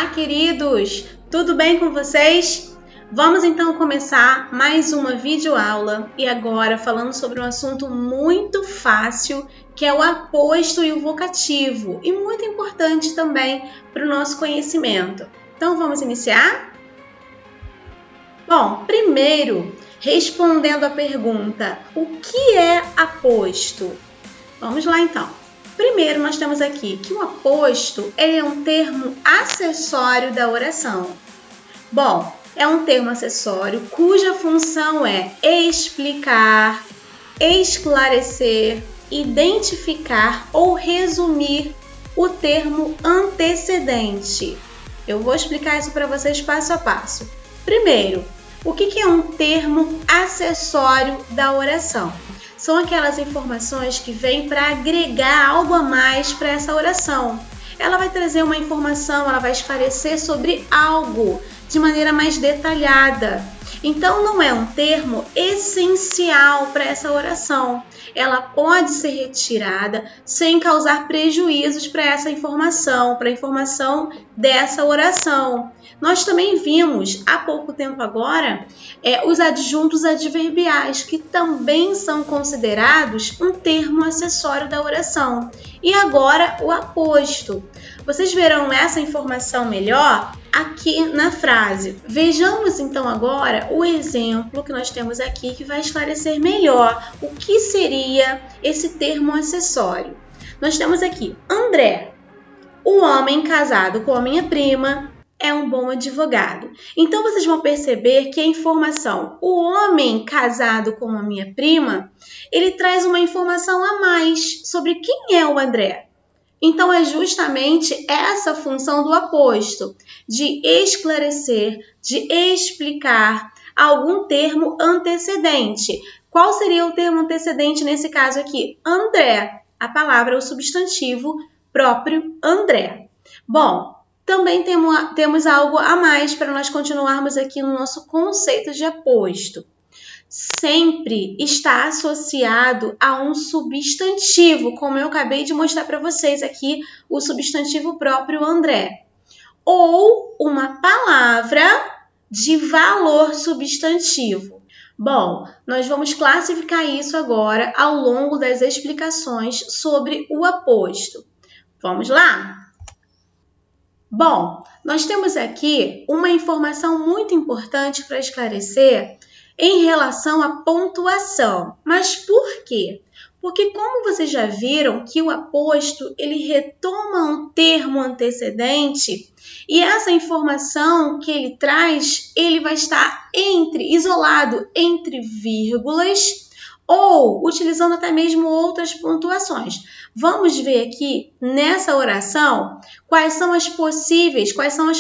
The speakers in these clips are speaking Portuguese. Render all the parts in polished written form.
Olá, queridos! Tudo bem com vocês? Vamos então começar mais uma videoaula e agora falando sobre um assunto muito fácil, que é o aposto e o vocativo, e muito importante também para o nosso conhecimento. Então vamos iniciar? Bom, primeiro, respondendo à pergunta, o que é aposto? Vamos lá então. Primeiro, nós temos aqui que o aposto é um termo acessório da oração. Bom, é um termo acessório cuja função é explicar, esclarecer, identificar ou resumir o termo antecedente. Eu vou explicar isso para vocês passo a passo. Primeiro, o que é um termo acessório da oração? São aquelas informações que vêm para agregar algo a mais para essa oração. Ela vai trazer uma informação, ela vai esclarecer sobre algo de maneira mais detalhada. Então, não é um termo essencial para essa oração. Ela pode ser retirada sem causar prejuízos para essa informação, para a informação dessa oração. Nós também vimos há pouco tempo agora os adjuntos adverbiais, que também são considerados um termo acessório da oração. E agora o aposto. Vocês verão essa informação melhor aqui na frase. Vejamos então agora o exemplo que nós temos aqui que vai esclarecer melhor o que seria esse termo acessório. Nós temos aqui André, o homem casado com a minha prima, é um bom advogado. Então, vocês vão perceber que a informação, o homem casado com a minha prima, ele traz uma informação a mais sobre quem é o André. Então, é justamente essa função do aposto, de esclarecer, de explicar algum termo antecedente. Qual seria o termo antecedente nesse caso aqui? André. A palavra é o substantivo próprio André. Bom, também temos algo a mais para nós continuarmos aqui no nosso conceito de aposto. Sempre está associado a um substantivo, como eu acabei de mostrar para vocês aqui, o substantivo próprio André. Ou uma palavra de valor substantivo. Bom, nós vamos classificar isso agora ao longo das explicações sobre o aposto. Vamos lá? Bom, nós temos aqui uma informação muito importante para esclarecer em relação à pontuação. Mas por quê? Porque como vocês já viram que o aposto ele retoma um termo antecedente e essa informação que ele traz, ele vai estar isolado entre vírgulas ou utilizando até mesmo outras pontuações. Vamos ver aqui nessa oração quais são as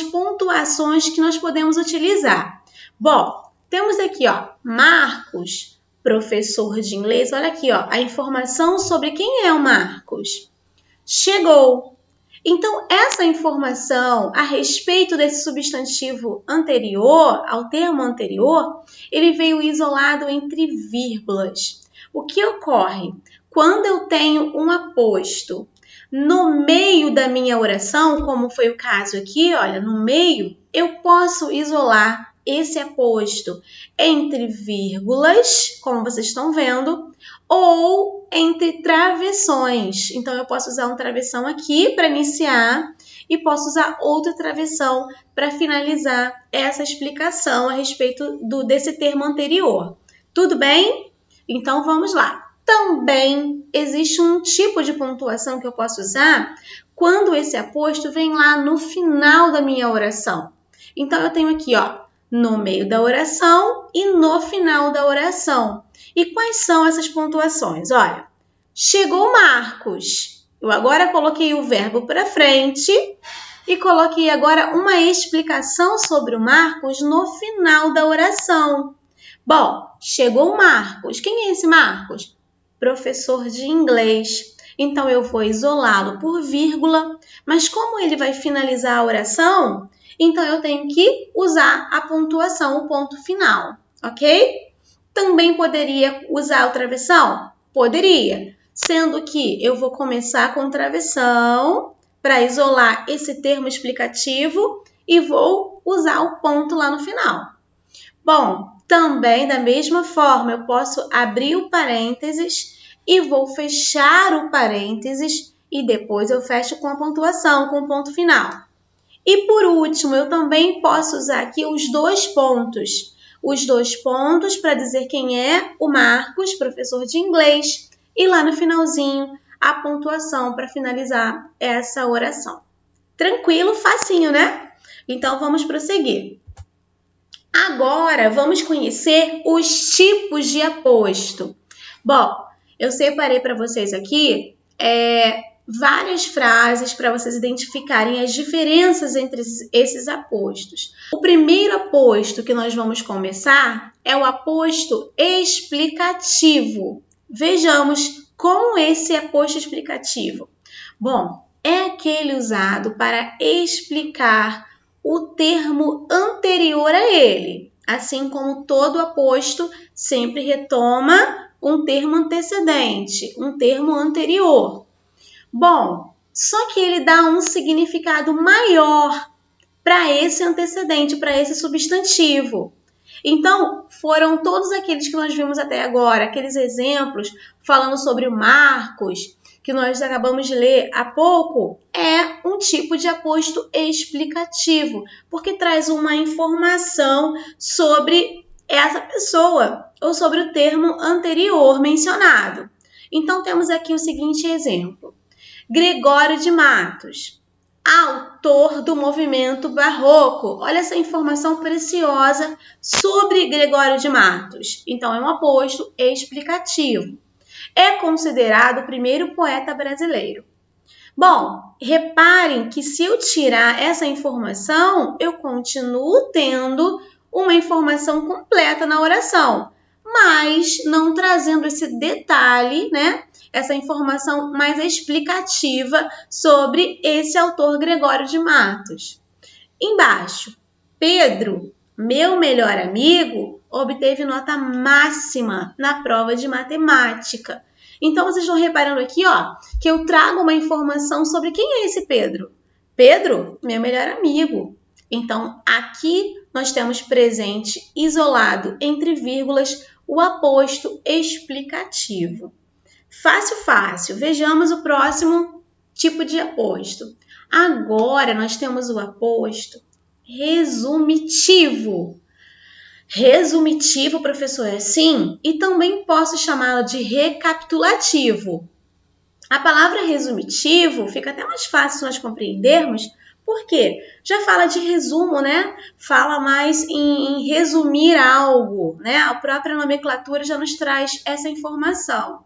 pontuações que nós podemos utilizar. Bom, temos aqui, Marcos, professor de inglês. Olha aqui, a informação sobre quem é o Marcos. Chegou. Então, essa informação a respeito desse substantivo anterior, ao termo anterior, ele veio isolado entre vírgulas. O que ocorre? Quando eu tenho um aposto no meio da minha oração, como foi o caso aqui, olha, no meio, eu posso isolar esse aposto entre vírgulas, como vocês estão vendo, ou entre travessões. Então, eu posso usar um travessão aqui para iniciar e posso usar outro travessão para finalizar essa explicação a respeito desse termo anterior. Tudo bem? Então, vamos lá. Também existe um tipo de pontuação que eu posso usar quando esse aposto vem lá no final da minha oração. Então, eu tenho aqui, no meio da oração e no final da oração. E quais são essas pontuações? Olha, chegou Marcos. Eu agora coloquei o verbo para frente e coloquei agora uma explicação sobre o Marcos no final da oração. Bom, chegou Marcos. Quem é esse Marcos? Professor de inglês. Então, eu vou isolá-lo por vírgula, mas como ele vai finalizar a oração, então eu tenho que usar a pontuação, o ponto final, ok? Também poderia usar o travessão? Poderia, sendo que eu vou começar com travessão para isolar esse termo explicativo e vou usar o ponto lá no final. Bom, também da mesma forma eu posso abrir o parênteses e vou fechar o parênteses e depois eu fecho com a pontuação, com o ponto final. E por último, eu também posso usar aqui os dois pontos. Os dois pontos para dizer quem é o Marcos, professor de inglês, e lá no finalzinho a pontuação para finalizar essa oração. Tranquilo, facinho, né? Então vamos prosseguir. Agora vamos conhecer os tipos de aposto. Bom, eu separei para vocês aqui várias frases para vocês identificarem as diferenças entre esses apostos. O primeiro aposto que nós vamos começar é o aposto explicativo. Vejamos como esse aposto explicativo. Bom, é aquele usado para explicar o termo anterior a ele, assim como todo aposto sempre retoma um termo antecedente, um termo anterior. Bom, só que ele dá um significado maior para esse antecedente, para esse substantivo. Então, foram todos aqueles que nós vimos até agora, aqueles exemplos falando sobre o Marcos, que nós acabamos de ler há pouco, é um tipo de aposto explicativo, porque traz uma informação sobre essa pessoa ou sobre o termo anterior mencionado. Então, temos aqui o seguinte exemplo. Gregório de Matos, autor do movimento barroco. Olha essa informação preciosa sobre Gregório de Matos. Então, é um aposto explicativo. É considerado o primeiro poeta brasileiro. Bom, reparem que se eu tirar essa informação, eu continuo tendo uma informação completa na oração, mas não trazendo esse detalhe, né? Essa informação mais explicativa sobre esse autor Gregório de Matos. Embaixo, Pedro, meu melhor amigo, obteve nota máxima na prova de matemática. Então, vocês estão reparando aqui, ó, que eu trago uma informação sobre quem é esse Pedro. Pedro, meu melhor amigo. Então, aqui nós temos presente, isolado, entre vírgulas, o aposto explicativo. Fácil, fácil. Vejamos o próximo tipo de aposto. Agora, nós temos o aposto resumitivo. Resumitivo, professor, é sim, e também posso chamá-lo de recapitulativo. A palavra resumitivo fica até mais fácil nós compreendermos, porque já fala de resumo, né? Fala mais em resumir algo, né? A própria nomenclatura já nos traz essa informação.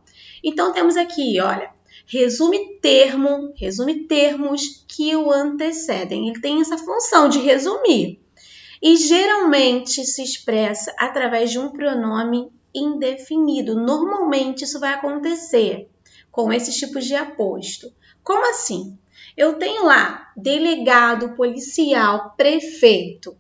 Então, temos aqui, olha, resume termos que o antecedem. Ele tem essa função de resumir. E geralmente se expressa através de um pronome indefinido. Normalmente isso vai acontecer com esses tipos de aposto. Como assim? Eu tenho lá delegado, policial, prefeito,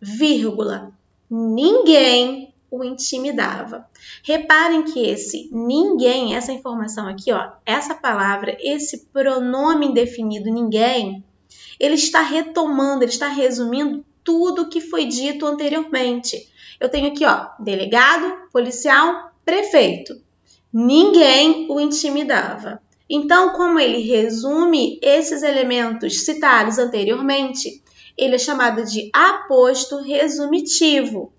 vírgula, ninguém o intimidava. Reparem que esse ninguém, essa informação aqui, ó, essa palavra, esse pronome indefinido ninguém, ele está retomando, ele está resumindo tudo o que foi dito anteriormente. Eu tenho aqui, ó, delegado, policial, prefeito. Ninguém o intimidava. Então, como ele resume esses elementos citados anteriormente, ele é chamado de aposto resumitivo.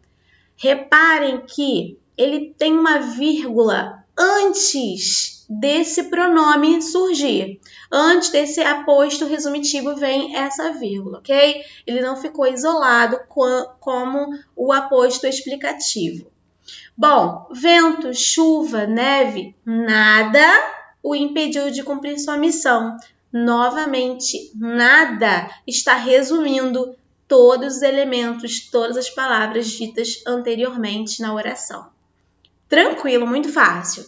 Reparem que ele tem uma vírgula antes desse pronome surgir. Antes desse aposto resumitivo vem essa vírgula, ok? Ele não ficou isolado como o aposto explicativo. Bom, vento, chuva, neve, nada o impediu de cumprir sua missão. Novamente, nada está resumindo todos os elementos, todas as palavras ditas anteriormente na oração. Tranquilo, muito fácil.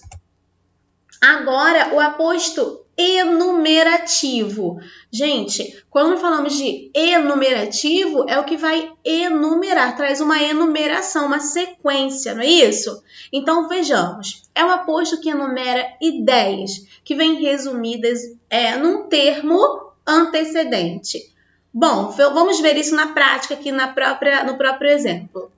Agora, o aposto enumerativo. Gente, quando falamos de enumerativo, é o que vai enumerar, traz uma enumeração, uma sequência, não é isso? Então, vejamos. É um aposto que enumera ideias, que vêm resumidas num termo antecedente. Bom, vamos ver isso na prática aqui no próprio exemplo.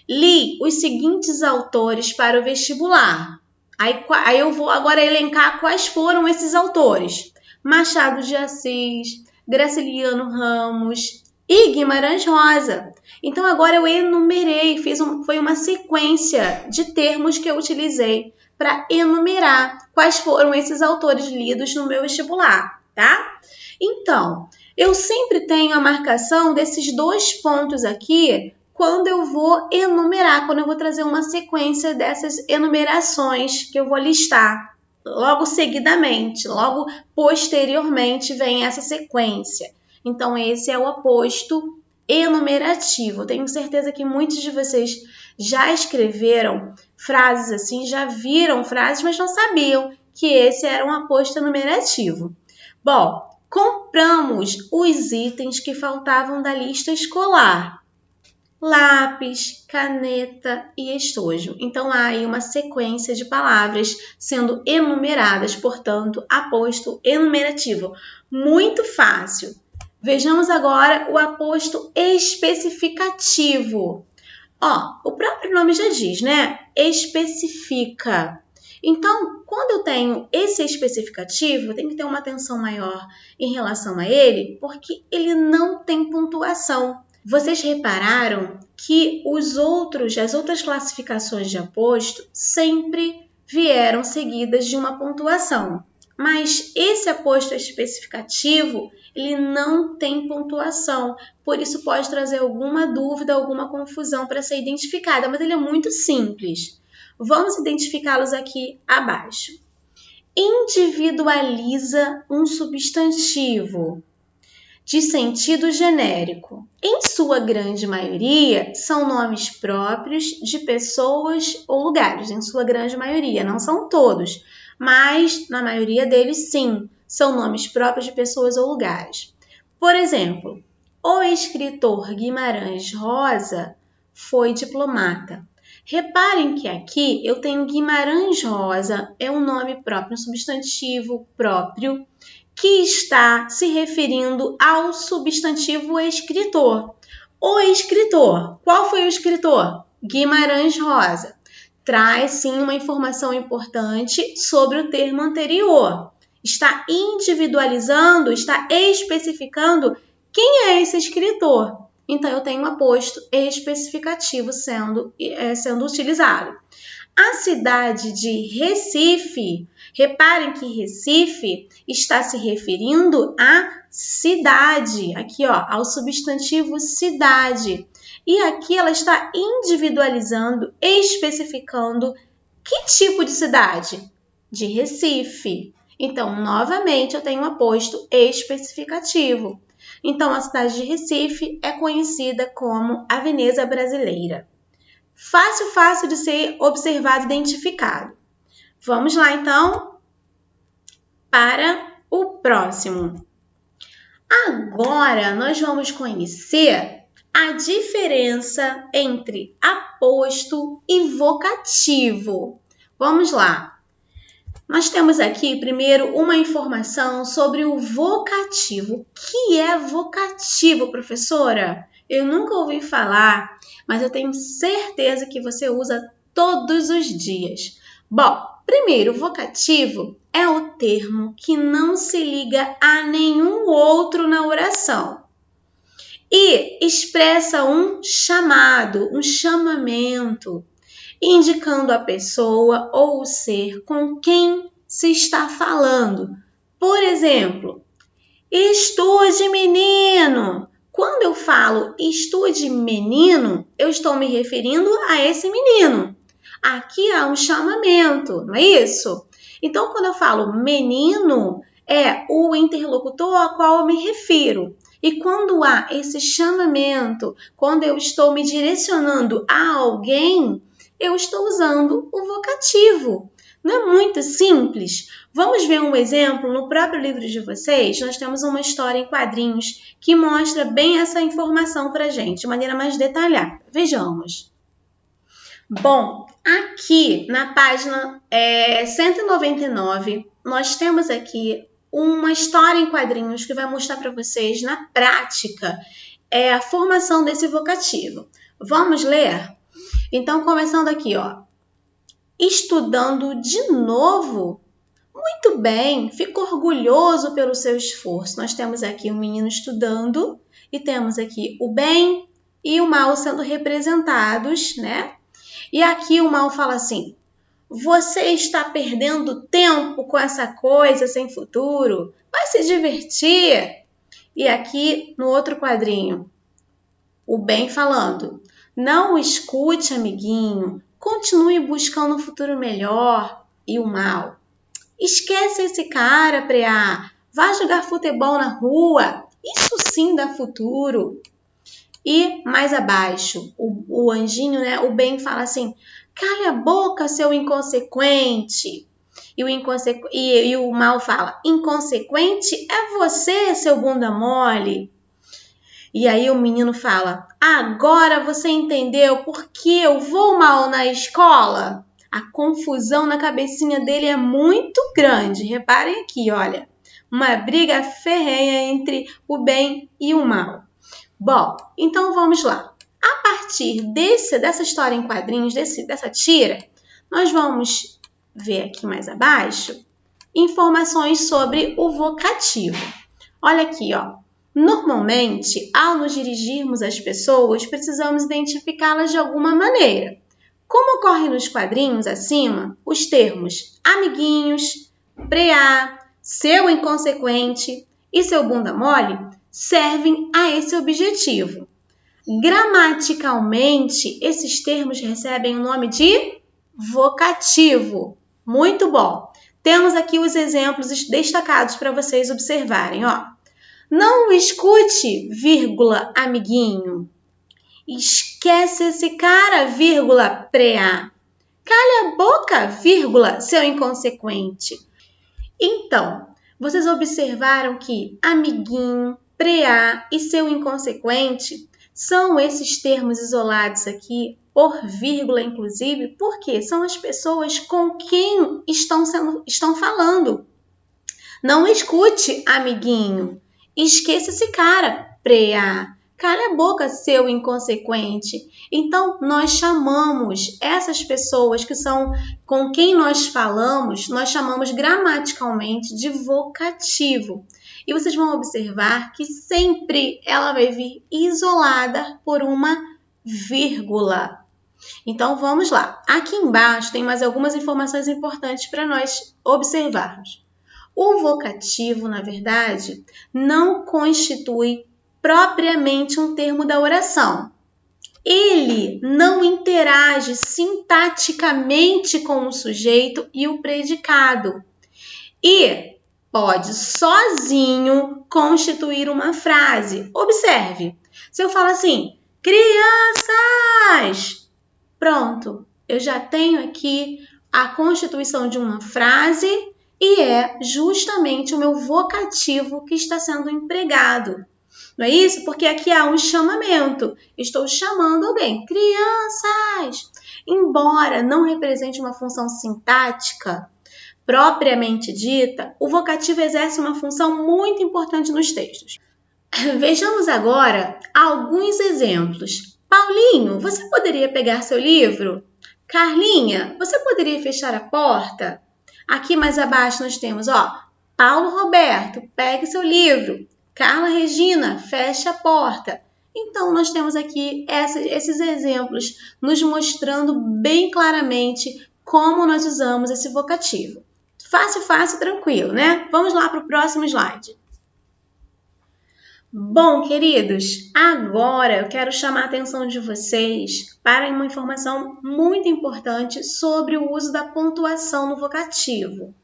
Li os seguintes autores para o vestibular. Aí eu vou agora elencar quais foram esses autores. Machado de Assis, Graciliano Ramos e Guimarães Rosa. Então agora eu enumerei, foi uma sequência de termos que eu utilizei para enumerar quais foram esses autores lidos no meu vestibular, tá? Então, eu sempre tenho a marcação desses 2 pontos aqui quando eu vou enumerar, quando eu vou trazer uma sequência dessas enumerações que eu vou listar. Logo seguidamente, logo posteriormente vem essa sequência. Então, esse é o aposto enumerativo. Tenho certeza que muitos de vocês já escreveram frases assim, já viram frases, mas não sabiam que esse era um aposto enumerativo. Bom, compramos os itens que faltavam da lista escolar. Lápis, caneta e estojo. Então, há aí uma sequência de palavras sendo enumeradas, portanto, aposto enumerativo. Muito fácil. Vejamos agora o aposto especificativo. O próprio nome já diz, né? Especifica. Então, quando eu tenho esse especificativo, tem que ter uma atenção maior em relação a ele, porque ele não tem pontuação. Vocês repararam que as outras classificações de aposto sempre vieram seguidas de uma pontuação. Mas esse aposto especificativo, ele não tem pontuação, por isso pode trazer alguma dúvida, alguma confusão para ser identificada, mas ele é muito simples. Vamos identificá-los aqui abaixo. Individualiza um substantivo de sentido genérico. Em sua grande maioria, são nomes próprios de pessoas ou lugares. Em sua grande maioria, não são todos, mas na maioria deles, sim, são nomes próprios de pessoas ou lugares. Por exemplo, o escritor Guimarães Rosa foi diplomata. Reparem que aqui eu tenho Guimarães Rosa, é um nome próprio, um substantivo próprio, que está se referindo ao substantivo escritor. O escritor, qual foi o escritor? Guimarães Rosa. Traz, sim, uma informação importante sobre o termo anterior. Está individualizando, está especificando quem é esse escritor. Então, eu tenho um aposto especificativo sendo utilizado. A cidade de Recife, reparem que Recife está se referindo à cidade, aqui ao substantivo cidade. E aqui ela está individualizando, especificando que tipo de cidade? De Recife. Então, novamente, eu tenho um aposto especificativo. Então, a cidade de Recife é conhecida como a Veneza Brasileira. Fácil de ser observado e identificado. Vamos lá, então, para o próximo. Agora, nós vamos conhecer a diferença entre aposto e vocativo. Vamos lá. Nós temos aqui, primeiro, uma informação sobre o vocativo. O que é vocativo, professora? Eu nunca ouvi falar, mas eu tenho certeza que você usa todos os dias. Bom, primeiro, vocativo é o termo que não se liga a nenhum outro na oração e expressa um chamado, um chamamento, indicando a pessoa ou o ser com quem se está falando. Por exemplo, estude, menino. Quando eu falo estude, menino, eu estou me referindo a esse menino. Aqui há um chamamento, não é isso? Então, quando eu falo menino, é o interlocutor ao qual eu me refiro. E quando há esse chamamento, quando eu estou me direcionando a alguém, eu estou usando o vocativo. Não é muito simples? Vamos ver um exemplo no próprio livro de vocês. Nós temos uma história em quadrinhos que mostra bem essa informação para a gente, de maneira mais detalhada. Vejamos. Bom, aqui na página 199, nós temos aqui uma história em quadrinhos que vai mostrar para vocês na prática a formação desse vocativo. Vamos ler? Então, começando aqui, ó. Estudando de novo? Muito bem, fico orgulhoso pelo seu esforço. Nós temos aqui o menino estudando e temos aqui o bem e o mal sendo representados, né? E aqui o mal fala assim: você está perdendo tempo com essa coisa sem futuro? Vai se divertir. E aqui no outro quadrinho, o bem falando: não o escute, amiguinho, continue buscando um futuro melhor. E o mal: esquece esse cara, preá, vá jogar futebol na rua, isso sim dá futuro. E mais abaixo, o anjinho, né, o bem fala assim: cale a boca, seu inconsequente. E o mal fala: inconsequente é você, seu bunda mole. E aí o menino fala: agora você entendeu por que eu vou mal na escola? A confusão na cabecinha dele é muito grande. Reparem aqui, olha. Uma briga ferrenha entre o bem e o mal. Bom, então vamos lá. A partir dessa história em quadrinhos, dessa tira, nós vamos ver aqui mais abaixo informações sobre o vocativo. Olha aqui, ó. Normalmente, ao nos dirigirmos às pessoas, precisamos identificá-las de alguma maneira. Como ocorre nos quadrinhos acima, os termos amiguinhos, preá, seu inconsequente e seu bunda mole servem a esse objetivo. Gramaticalmente, esses termos recebem o nome de vocativo. Muito bom! Temos aqui os exemplos destacados para vocês observarem, ó. Não escute, vírgula, amiguinho. Esquece esse cara, vírgula, preá. Cale a boca, vírgula, seu inconsequente. Então, vocês observaram que amiguinho, preá e seu inconsequente são esses termos isolados aqui, por vírgula inclusive, porque são as pessoas com quem estão falando. Não escute, amiguinho. Esqueça esse cara, preá. Cala a boca, seu inconsequente. Então, nós chamamos essas pessoas que são com quem nós falamos, nós chamamos gramaticalmente de vocativo. E vocês vão observar que sempre ela vai vir isolada por uma vírgula. Então, vamos lá. Aqui embaixo tem mais algumas informações importantes para nós observarmos. O vocativo, na verdade, não constitui propriamente um termo da oração. Ele não interage sintaticamente com o sujeito e o predicado e pode sozinho constituir uma frase. Observe, se eu falo assim, crianças, pronto, eu já tenho aqui a constituição de uma frase e é justamente o meu vocativo que está sendo empregado. Não é isso? Porque aqui há um chamamento. Estou chamando alguém. Crianças! Embora não represente uma função sintática propriamente dita, o vocativo exerce uma função muito importante nos textos. Vejamos agora alguns exemplos. Paulinho, você poderia pegar seu livro? Carlinha, você poderia fechar a porta? Aqui mais abaixo nós temos, ó, Paulo Roberto, pegue seu livro. Carla Regina, feche a porta. Então, nós temos aqui esses exemplos nos mostrando bem claramente como nós usamos esse vocativo. Fácil, fácil, tranquilo, né? Vamos lá para o próximo slide. Bom, queridos, agora eu quero chamar a atenção de vocês para uma informação muito importante sobre o uso da pontuação no vocativo.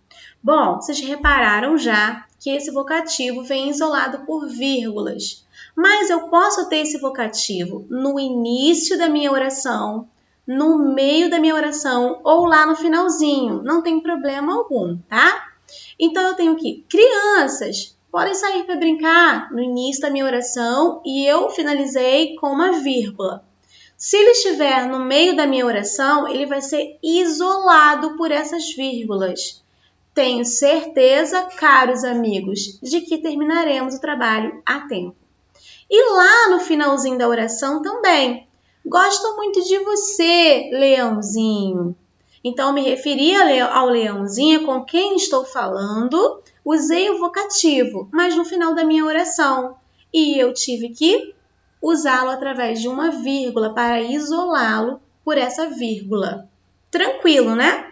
Bom, vocês repararam já que esse vocativo vem isolado por vírgulas, mas eu posso ter esse vocativo no início da minha oração, no meio da minha oração ou lá no finalzinho, não tem problema algum, tá? Então eu tenho aqui, crianças, podem sair para brincar no início da minha oração e eu finalizei com uma vírgula. Se ele estiver no meio da minha oração, ele vai ser isolado por essas vírgulas. tenho certeza, caros amigos, de que terminaremos o trabalho a tempo. E lá no finalzinho da oração também. Gosto muito de você, leãozinho. Então, me referi ao leãozinho com quem estou falando, usei o vocativo, mas no final da minha oração. E eu tive que usá-lo através de uma vírgula para isolá-lo por essa vírgula. Tranquilo, né?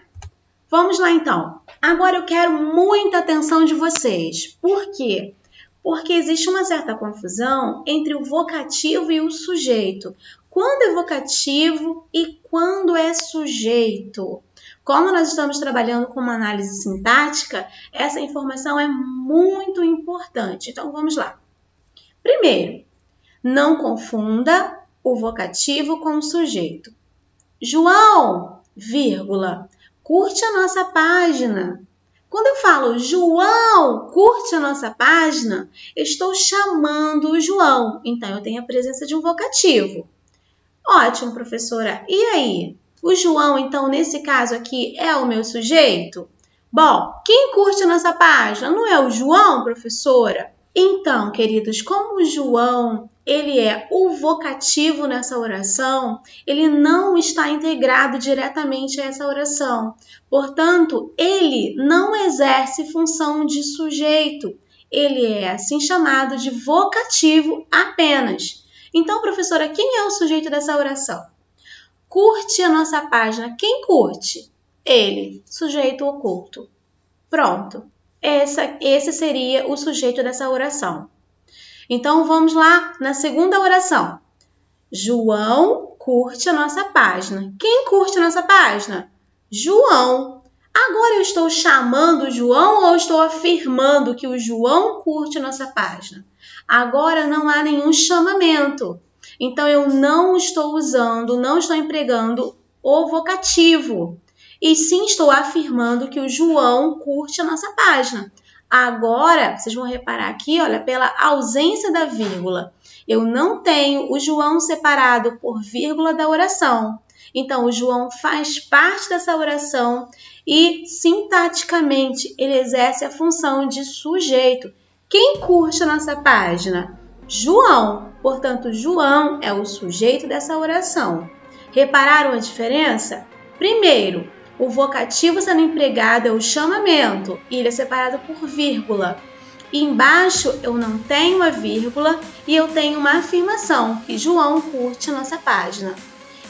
Vamos lá, então. Agora eu quero muita atenção de vocês. Por quê? Porque existe uma certa confusão entre o vocativo e o sujeito. Quando é vocativo e quando é sujeito? Como nós estamos trabalhando com uma análise sintática, essa informação é muito importante. Então, vamos lá. Primeiro, não confunda o vocativo com o sujeito. João, vírgula, curte a nossa página. Quando eu falo João, curte a nossa página, eu estou chamando o João. Então, eu tenho a presença de um vocativo. Ótimo, professora. E aí? O João, então, nesse caso aqui, é o meu sujeito? Bom, quem curte a nossa página? Não é o João, professora? Então, queridos, como o João, ele é o vocativo nessa oração, ele não está integrado diretamente a essa oração. Portanto, ele não exerce função de sujeito. Ele é assim chamado de vocativo apenas. Então, professora, quem é o sujeito dessa oração? Curte a nossa página. Quem curte? Ele, sujeito oculto. Pronto. Esse seria o sujeito dessa oração. Então, vamos lá na segunda oração. João curte a nossa página. Quem curte a nossa página? João. Agora eu estou chamando o João ou estou afirmando que o João curte a nossa página? Agora não há nenhum chamamento. Então, eu não estou empregando o vocativo. E sim estou afirmando que o João curte a nossa página. Agora, vocês vão reparar aqui, olha, pela ausência da vírgula. Eu não tenho o João separado por vírgula da oração. Então, o João faz parte dessa oração e, sintaticamente, ele exerce a função de sujeito. Quem curte a nossa página? João. Portanto, João é o sujeito dessa oração. Repararam a diferença? Primeiro, o vocativo sendo empregado é o chamamento e ele é separado por vírgula. E embaixo eu não tenho a vírgula e eu tenho uma afirmação, que João curte a nossa página.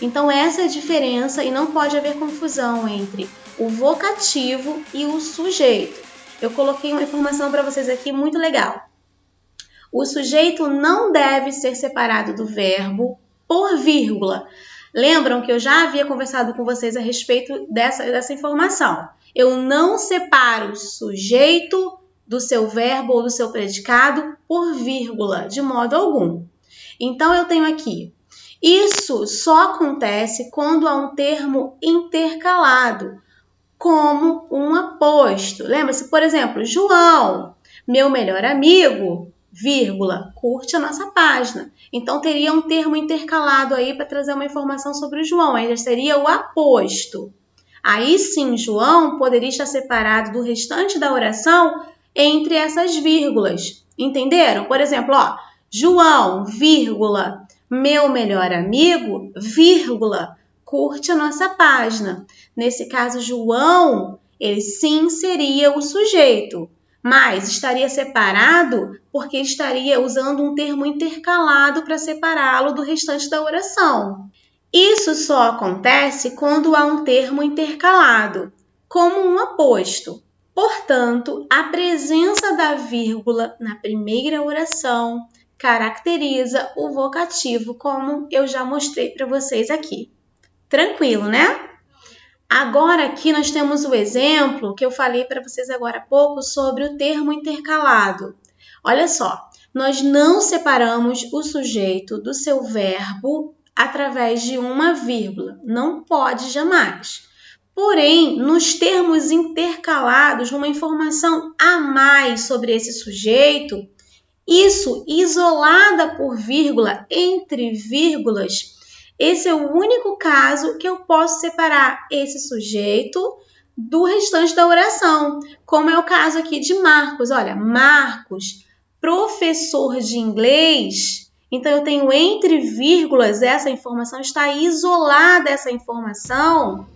Então essa é a diferença e não pode haver confusão entre o vocativo e o sujeito. Eu coloquei uma informação para vocês aqui muito legal. O sujeito não deve ser separado do verbo por vírgula. Lembram que eu já havia conversado com vocês a respeito dessa informação. Eu não separo o sujeito do seu verbo ou do seu predicado por vírgula, de modo algum. Então, eu tenho aqui, isso só acontece quando há um termo intercalado, como um aposto. Lembra-se, por exemplo, João, meu melhor amigo, vírgula, curte a nossa página. Então, teria um termo intercalado aí para trazer uma informação sobre o João. Aí já seria o aposto. Aí sim, João poderia estar separado do restante da oração entre essas vírgulas. Entenderam? Por exemplo, ó, João, vírgula, meu melhor amigo, vírgula, curte a nossa página. Nesse caso, João, ele sim seria o sujeito. Mas estaria separado porque estaria usando um termo intercalado para separá-lo do restante da oração. Isso só acontece quando há um termo intercalado, como um aposto. Portanto, a presença da vírgula na primeira oração caracteriza o vocativo, como eu já mostrei para vocês aqui. Tranquilo, né? Agora aqui nós temos o exemplo que eu falei para vocês agora há pouco sobre o termo intercalado. Olha só, nós não separamos o sujeito do seu verbo através de uma vírgula. Não pode jamais. Porém, nos termos intercalados, numa informação a mais sobre esse sujeito, isso isolada por vírgula, entre vírgulas, esse é o único caso que eu posso separar esse sujeito do restante da oração, como é o caso aqui de Marcos. Olha, Marcos, professor de inglês. Então, eu tenho entre vírgulas, essa informação está isolada, essa informação.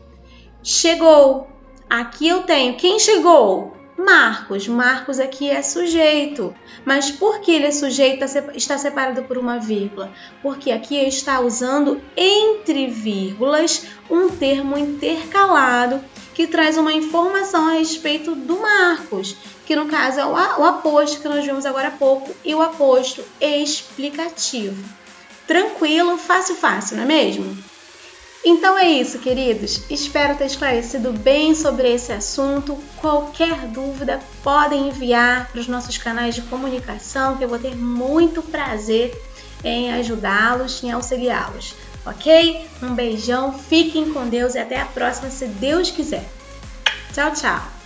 Chegou. Aqui eu tenho, quem chegou? Marcos. Marcos aqui é sujeito. Mas por que ele é sujeito, está separado por uma vírgula? Porque aqui está usando entre vírgulas um termo intercalado que traz uma informação a respeito do Marcos, que no caso é o aposto que nós vimos agora há pouco e o aposto explicativo. Tranquilo, fácil, não é mesmo? Então é isso, queridos. Espero ter esclarecido bem sobre esse assunto. Qualquer dúvida, podem enviar para os nossos canais de comunicação, que eu vou ter muito prazer em ajudá-los, em auxiliá-los. Ok? Um beijão, fiquem com Deus e até a próxima, se Deus quiser. Tchau, tchau!